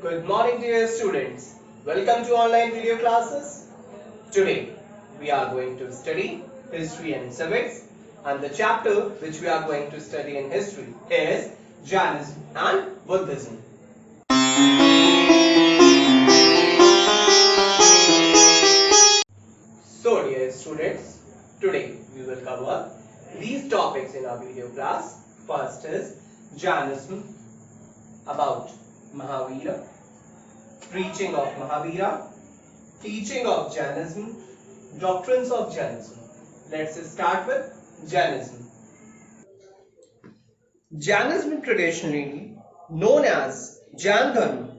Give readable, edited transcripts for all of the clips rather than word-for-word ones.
Good morning dear students. Welcome to online video classes. Today we are going to study history and civics, and the chapter which we are going to study in history is Jainism and Buddhism. So dear students, today we will cover these topics in our video class. First is Jainism, about Mahavira, preaching of Mahavira, teaching of Jainism, doctrines of Jainism. Let's start with Jainism. Jainism, traditionally known as Jain Dharma,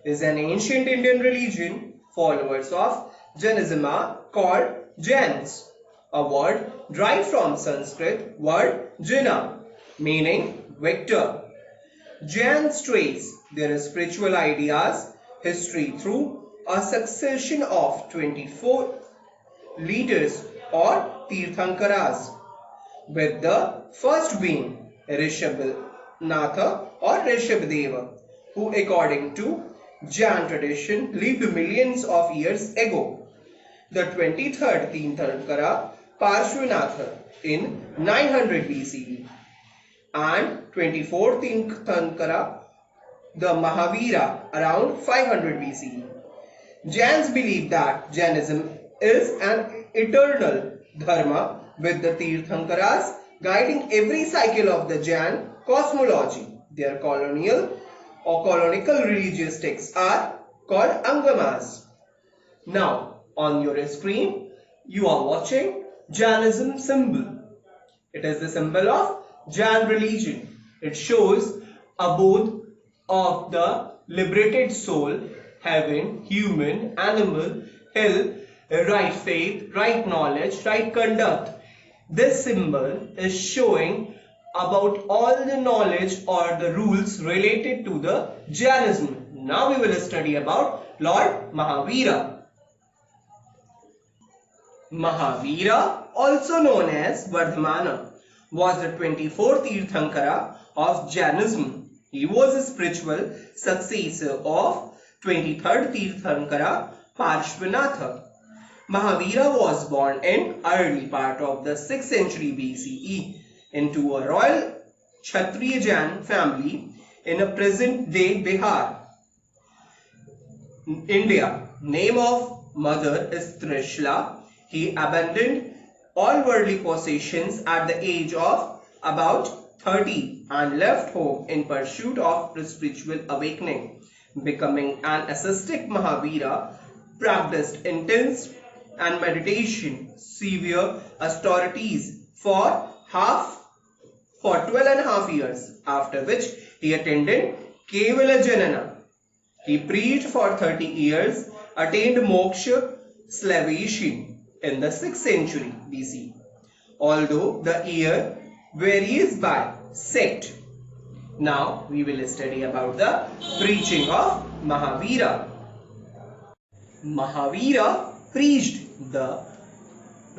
is an ancient Indian religion. Followers of Jainism are called Jains, a word derived from Sanskrit word Jina, meaning victor. Jains trace their spiritual ideas, history through a succession of 24 leaders or Tirthankaras, with the first being Rishabhnatha or Rishabhdeva, who according to Jain tradition lived millions of years ago. The 23rd Tirthankara Parshvanatha in 900 BCE and 24th Tirthankara the Mahavira around 500 BCE. Jains believe that Jainism is an eternal dharma, with the Tirthankaras guiding every cycle of the Jain cosmology. Their colonial or canonical religious texts are called Angamas. Now on your screen you are watching Jainism symbol. It is the symbol of Jain religion. It shows abode of the liberated soul, heaven, human, animal, hell, right faith, right knowledge, right conduct. This symbol is showing about all the knowledge or the rules related to the Jainism. Now we will study about Lord Mahavira. Mahavira, also known as Vardhamana, was the 24th Tirthankara of Jainism. He was a spiritual successor of 23rd Tirthankara Parshvanatha. Mahavira was born in early part of the 6th century BCE into a royal Kshatriya Jain family in a present-day Bihar, India. Name of mother is Trishla. He abandoned all worldly possessions at the age of about 30 and left home in pursuit of spiritual awakening. Becoming an ascetic, Mahavira practiced intense and meditation, severe austerities for 12 and a half years, after which he attended Kevala Janana. He preached for 30 years, attained moksha salvation in the 6th century BC, although the year varies by sect. Now we will study about the preaching of Mahavira. Mahavira preached the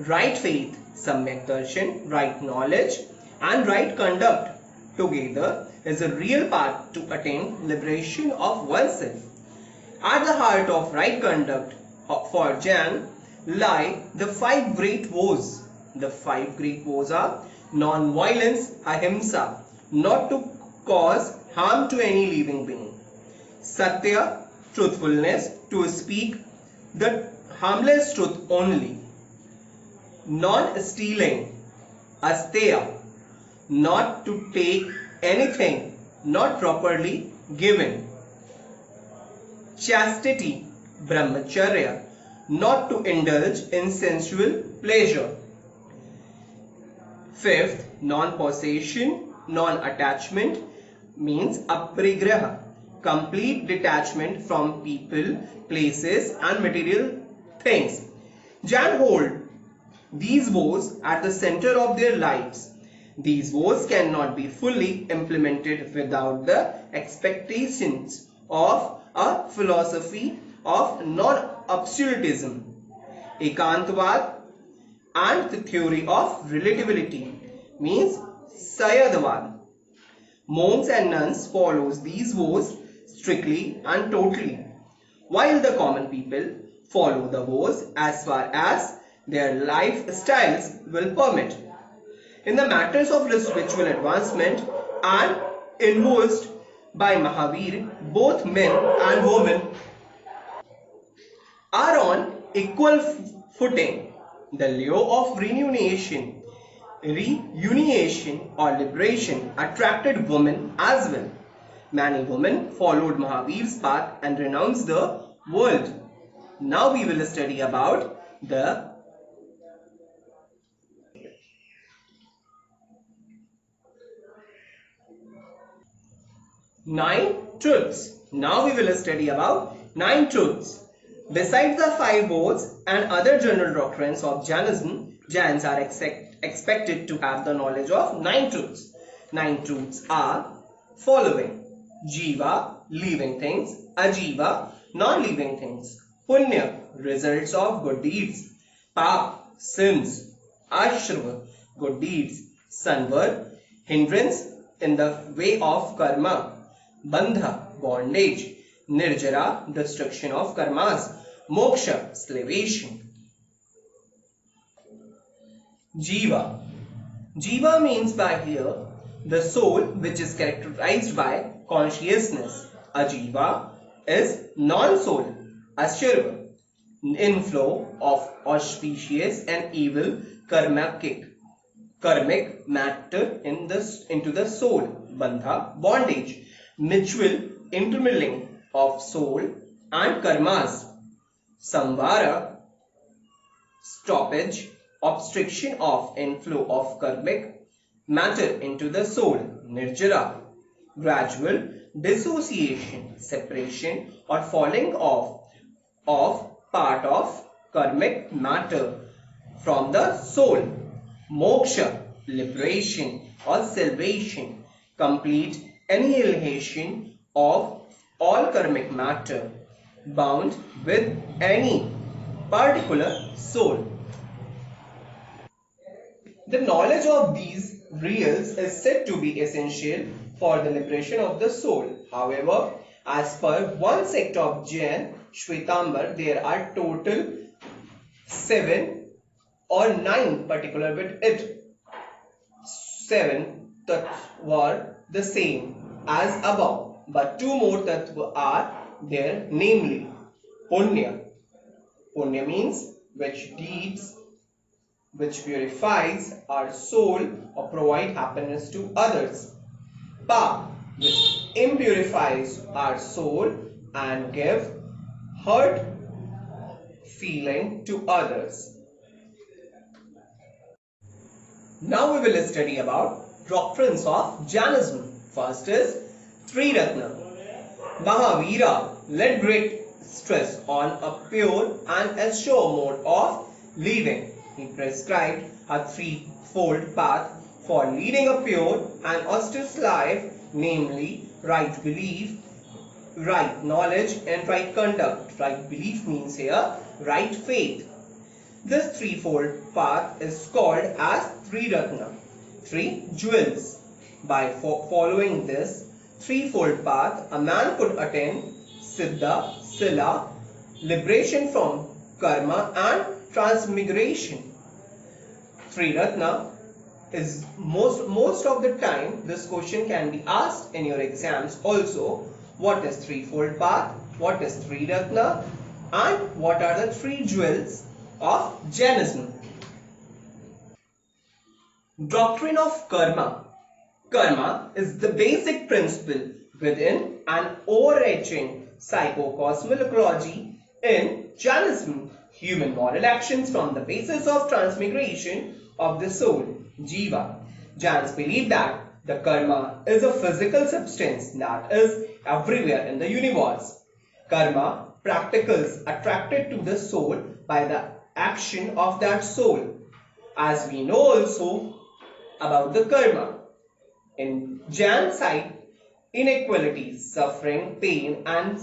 right faith, Samyak Darshan, right knowledge and right conduct together is a real path to attain liberation of oneself. At the heart of right conduct for Jain lie the 5 great vows. The 5 great vows are non-violence, ahimsa, not to cause harm to any living being; satya, truthfulness, to speak the harmless truth only; non-stealing, asteya, not to take anything not properly given; chastity, brahmacharya, not to indulge in sensual pleasure; fifth, non-possession, non-attachment, means aparigraha, complete detachment from people, places and material things. Jain hold these vows at the center of their lives. These vows cannot be fully implemented without the expectations of a philosophy of non-absolutism, ekantvad, and the theory of relativity, means Sayadavad. Monks and nuns follow these vows strictly and totally, while the common people follow the vows as far as their lifestyles will permit. In the matters of spiritual advancement and enforced by Mahavira, both men and women are on equal footing. The law of reunion or liberation attracted women as well. Many women followed Mahavira's path and renounced the world. Now we will study about the 9 truths. Now we will study about 9 truths. Besides the 5 vows and other general doctrines of Jainism, Jains are expected to have the knowledge of 9 truths. 9 truths are following: Jiva, living things; Ajiva, non-living things; Punya, results of good deeds; Pap, sins; Ashrav, good deeds; Sanvar, hindrance in the way of karma; Bandha, bondage; Nirjara, destruction of karmas; Moksha, salvation. Jiva. Jiva means by here the soul which is characterized by consciousness. Ajiva is non-soul. Ashurva, inflow of auspicious and evil karmic matter into the soul. Bandha, bondage, mutual intermingling of soul and karmas. Samvara, stoppage, obstruction of inflow of karmic matter into the soul. Nirjara, gradual dissociation, separation or falling off of part of karmic matter from the soul. Moksha, liberation or salvation, complete annihilation of all karmic matter bound with any particular soul. The knowledge of these reals is said to be essential for the liberation of the soul. However, as per one sect of Jain, Shwetambar, there are total 7 or 9 particular with it. 7 tattva were the same as above, but 2 more tattva are there, namely Punya. Punya means which deeds which purifies our soul or provide happiness to others. Pap, which impurifies our soul and give hurt feeling to others. Now we will study about doctrines of Jainism. First is Triratna. Mahavira laid great stress on a pure and assured mode of living. He prescribed a threefold path for leading a pure and austere life, namely right belief, right knowledge and right conduct. Right belief means here right faith. This threefold path is called as Triratna, 3 jewels. By following this threefold path, a man could attain Siddha, Sila, liberation from karma and transmigration. Triratna is most of the time this question can be asked in your exams also. What is threefold path? What is Triratna? And what are the 3 jewels of Jainism? Doctrine of karma. Karma is the basic principle within an overarching psychocosmology in Jainism. Human moral actions from the basis of transmigration of the soul, Jiva. Jains believe that the karma is a physical substance that is everywhere in the universe. Karma practicals attracted to the soul by the action of that soul. As we know also about the karma, in Jain side, inequalities, suffering, pain and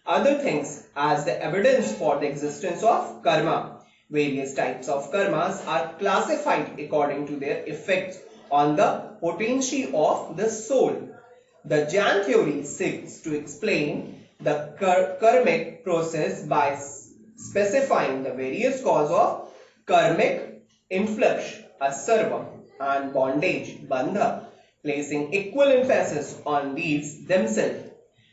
other things as the evidence for the existence of karma. Various types of karmas are classified according to their effects on the potency of the soul. The Jain theory seeks to explain the karmic process by specifying the various causes of karmic influx, asarva, and bondage, bandha, placing equal emphasis on deeds themselves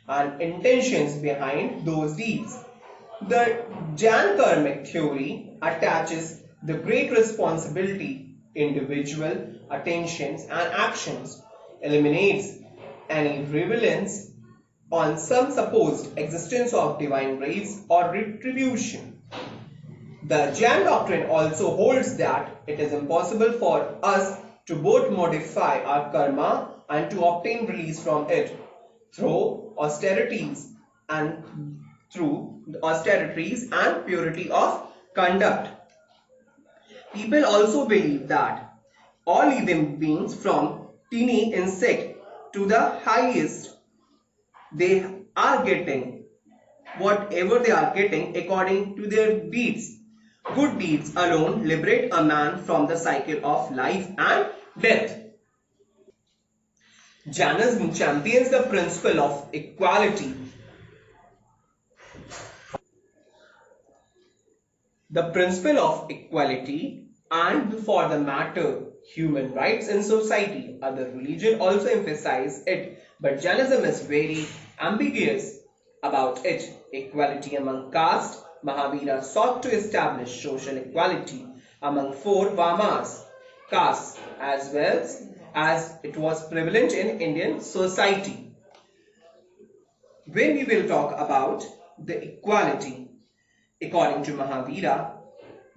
and intentions behind those deeds. The Jain karmic theory attaches the great responsibility individual attentions and actions, eliminates any reliance on some supposed existence of divine grace or retribution. The Jain doctrine also holds that it is impossible for us to both modify our karma and to obtain release from it through austerities and purity of conduct. People also believe that all living beings from teeny insect to the highest, they are getting whatever they are getting according to their deeds. Good deeds alone liberate a man from the cycle of life and death. Jainism champions the principle of equality. The principle of equality and, for the matter, human rights in society. Other religions also emphasize it, but Jainism is very ambiguous about it. Equality among castes. Mahavira sought to establish social equality among four Vamas castes as well as it was prevalent in Indian society. When we will talk about the equality, according to Mahavira,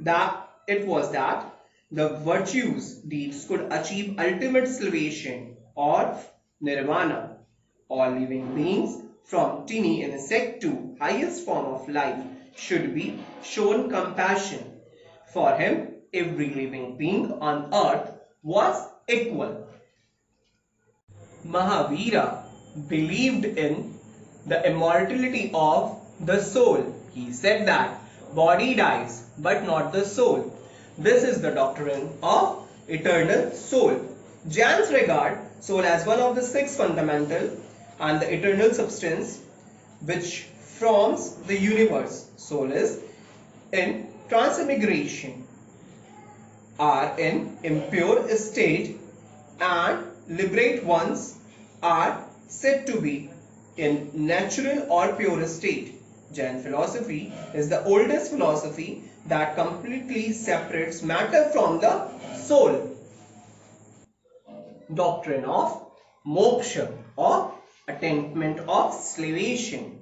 that it was that the virtues deeds could achieve ultimate salvation or nirvana. All living beings from teeny insect to highest form of life should be shown compassion. For him, every living being on earth was equal. Mahavira believed in the immortality of the soul. He said that body dies but not the soul. This is the doctrine of eternal soul. Jains regard soul as one of the six fundamental and the eternal substance which forms the universe. Soul is in transmigration, are in impure state, and liberate ones are said to be in natural or pure state. Jain philosophy is the oldest philosophy that completely separates matter from the soul. Doctrine of moksha or attainment of salvation.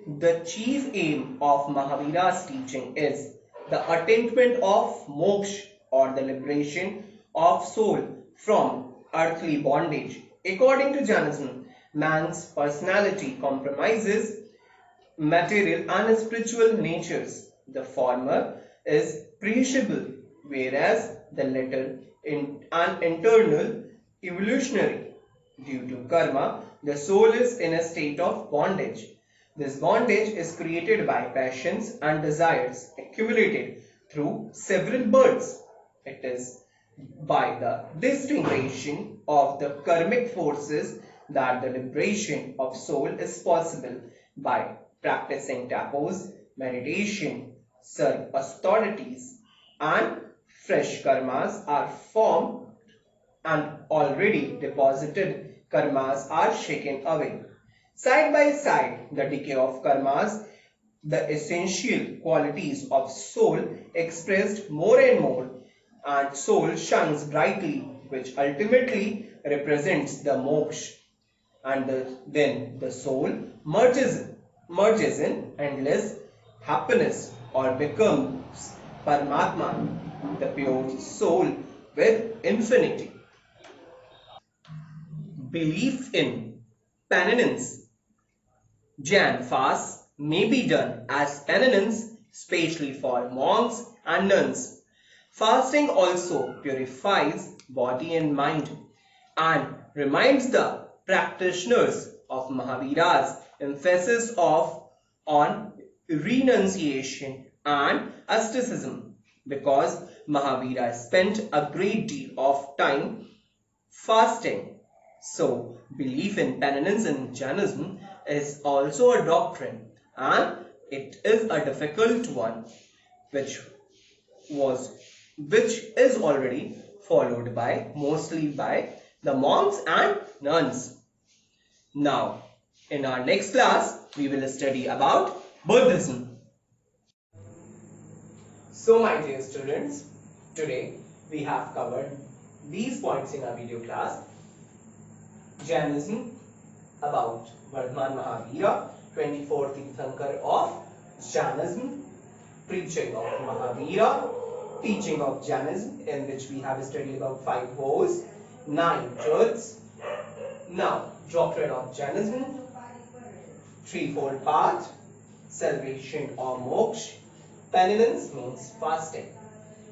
The chief aim of Mahavira's teaching is the attainment of moksha or the liberation of soul from earthly bondage. According to Jainism, man's personality compromises material and spiritual natures. The former is perishable, whereas the latter an internal evolutionary. Due to karma, the soul is in a state of bondage. This bondage is created by passions and desires accumulated through several births. It is by the distinction of the karmic forces that the liberation of soul is possible. By practicing tapos, meditation, serve austerities, and fresh karmas are formed and already deposited karmas are shaken away. Side by side, the decay of karmas, the essential qualities of soul expressed more and more, and soul shines brightly, which ultimately represents the moksha, and then the soul merges in endless happiness or becomes Paramatma, the pure soul with infinity. Belief in penance. Jain fasts may be done as penance, especially for monks and nuns. Fasting also purifies body and mind and reminds the practitioners of Mahavira's emphasis on renunciation and asceticism, because Mahavira spent a great deal of time fasting. So, belief in penance in Jainism is also a doctrine, and it is a difficult one, which was which is already followed by mostly by the monks and nuns. Now, in our next class, we will study about Buddhism. So, my dear students, today we have covered these points in our video class. Jainism about Vardhaman Mahavira, 24th Tirthankar of Jainism, preaching of Mahavira, teaching of Jainism, in which we have studied about 5 vows, 9 truths. Now, doctrine of Jainism, threefold path, salvation or moksha, penance means fasting.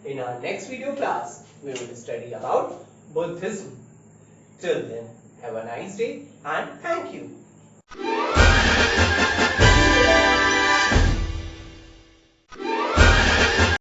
In our next video class, we will study about Buddhism. Till then, have a nice day and thank you.